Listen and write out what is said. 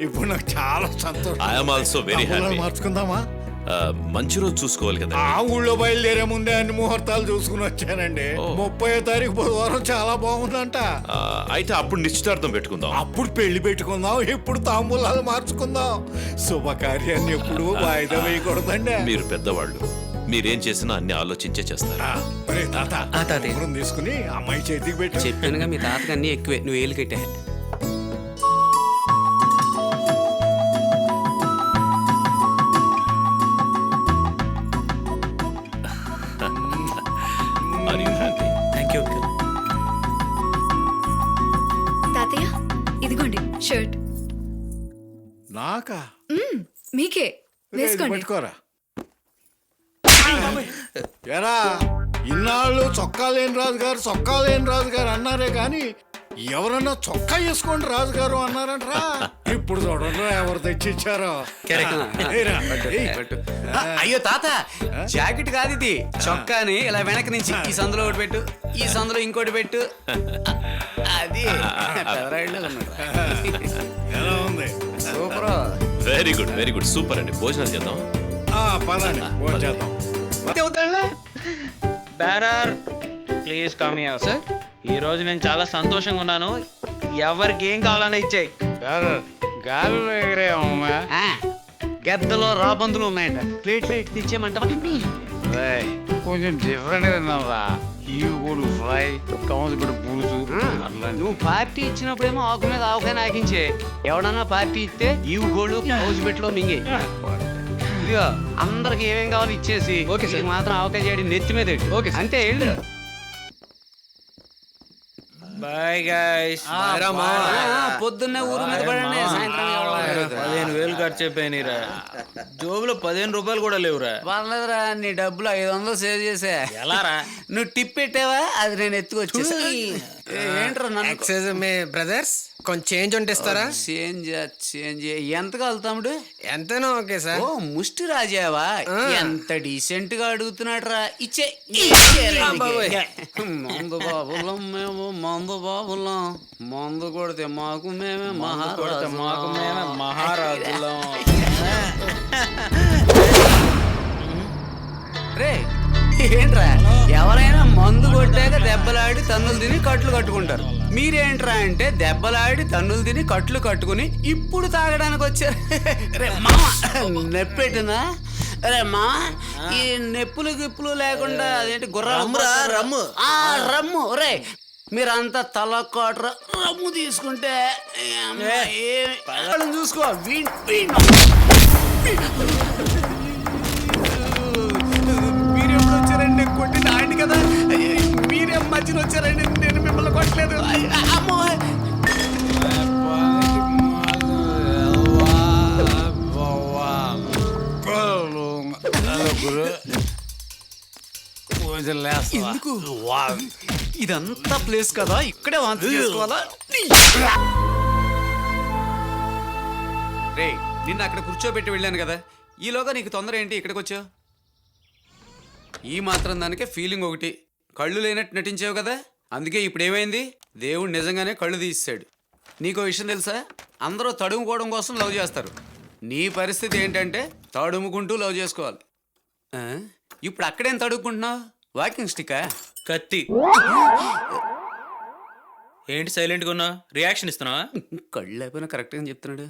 ఇప్పుడు నాకు చాలా సంతోషం. I'm also very happy. మార్చుకుందామా? మంచి రోజు చూసుకోవాలి కదా. ఆ ఊళ్ళో బయలుదేరే ముందే అన్ని ముహూర్తాలు చూసుకుని వచ్చానండి. 30వ తారీఖు బుధవారం చాలా బాగుందంట. అయితే అప్పుడు నిశ్చితార్థం పెట్టుకుందాం. అప్పుడు పెళ్లి పెట్టుకుందాం, ఇప్పుడు తాంబూలాలు మార్చుకుందాం. శుభకార్యాన్ని ఎప్పుడు వాయిదా వేయకూడదండి. మీరు పెద్దవాళ్ళు, మీరేం చేసినా అన్ని ఆలోచించే చేస్తారు. తీసుకుని అమ్మాయి చేతికి పెట్టి చెప్పానుగా మీ తాతకి అన్ని ఎక్కువే, నువ్వు ఏళ్ళు కట్టా. Thank you. తాతయ్య ఇదిగోండి షర్ట్. నాకా? మీకే వేసుకోండి. పెట్టుకోరా. ఎరా ఇన్నాళ్ళు చొక్కా లేని రాజుగారు అన్నారే గాని ఎవరన్నా చొక్కా వేసుకోండి రాజుగారు అన్నారంటరా. ఇప్పుడు చూడండి ఎవరు తెచ్చిచ్చారో. అయ్యో తాత, జాకెట్ కాదు ఇది, చొక్కాని ఇలా వెనక నుంచి ఈ సందులో ఒకటి పెట్టు, ఈ సందులో ఇంకోటి పెట్టు. అది ఎలా ఉంది? సూపర్. వెరీ గుడ్ సూపర్ అండి. భోజనం చేద్దాం. పదండి భోంచేద్దాం. Bearer please come here sir. ఈ రోజు నేను చాలా సంతోషంగా ఉన్నాను. ఎవరికి ఏం కావాలని ఇచ్చాయి. గాలిలో ఎగిరేమమ్మా, గద్దలో రాబందులు ఉన్నాయంట. ప్లేట్లో ఎక్కి తెచ్చేయమంటావా? కొంచెం డిఫరెంట్ తిన్నావా? ఈగుడు ఫ్రై, కౌన్సిపడి పులుసు. నువ్వు పార్టీ ఇచ్చినప్పుడేమో ఆకు మీద ఆవకాయ నాకించే. ఎవడన్నా పార్టీ ఇస్తే ఈగుగోళ్ళు కౌన్సిపెట్లో మింగే. ఇదిగో అందరికి ఏమేం కావాలో ఇచ్చేసి మాత్రం ఆవకాయ చేయడం నెత్తి మీద అంతే. వెళ్ళు. Bye guys. పొద్దున్నే ఊరు మీద పడండి, సాయంత్రం 15,000 ఖర్చు అయిపోయినరా. జోబులో 15 రూపాయలు కూడా లేవురా. పర్లేదురా, నీ డబ్బులు 500 సేవ్ చేసా. ఎలారా? నువ్వు టిప్ పెట్టావా, అది నేను ఎత్తుకొచ్చేసా. ఏంట్రా బ్రదర్స్, కొంచెం చేంజ్ ఉంటే ఇస్తారా? చేంజ్ ఎంత కావాలి తమ్ముడు? ఎంతైనా ఓకే సార్. ఓ ముష్టి రాజావా, ఎంత డీసెంట్ గా అడుగుతున్నాడు రా. ఇచ్చే. మందు బాబులం మేము, మందు బాబులం. మందు కొడితే మాకు మేమే మహారాజులం. రే ఏంట్రా, ఎవరైనా మందు కొట్టాక దెబ్బలాడి తన్నులు తిని కట్లు కట్టుకుంటారు. మీరేంట్రా అంటే దెబ్బలాడి తన్నులు తిని కట్లు కట్టుకుని ఇప్పుడు తాగడానికి వచ్చారు. రే మామ, నెప్పెట్టినా? రే మా, ఈ నెప్పులు గిప్పులు లేకుండా అదేంటి రమ్ము. రమ్ము. రే మీరంతా తలకోట్ర రమ్ము తీసుకుంటే చూసుకో. మీరెప్పుడు వచ్చారండి? కొట్టిన ఆంటీ కదా, మీరేం మధ్యలో వచ్చారండి? నేను మిమ్మల్ని కొట్టలేదు. అమ్మో, ఎందుకు? ఇదంతా ప్లేస్ కదా, ఇక్కడే వాంతి చేసుకోవాలా? రే నిన్న అక్కడ కూర్చోబెట్టి వెళ్ళాను కదా, ఈలోగా నీకు తొందర ఏంటి ఇక్కడికి వచ్చావు? ఈ మాత్రం దానికే ఫీలింగ్ ఒకటి. కళ్ళు లేనట్టు నటించావు కదా, అందుకే ఇప్పుడు ఏమైంది? దేవుడు నిజంగానే కళ్ళు తీసాడు. నీకో విషయం తెలుసా? అందరూ తడుముకోవడం కోసం లవ్ చేస్తారు. నీ పరిస్థితి ఏంటంటే తడుముకుంటూ లవ్ చేసుకోవాలి. ఇప్పుడు అక్కడేం తడుముకుంటున్నావు? వాకింగ్ స్టిక్కా? కత్తి. ఏంటి సైలెంట్గా ఉన్నా? రియాక్షన్ ఇస్తున్నావా? కళ్ళు లేకపోయినా కరెక్ట్గా చెప్తున్నాడు.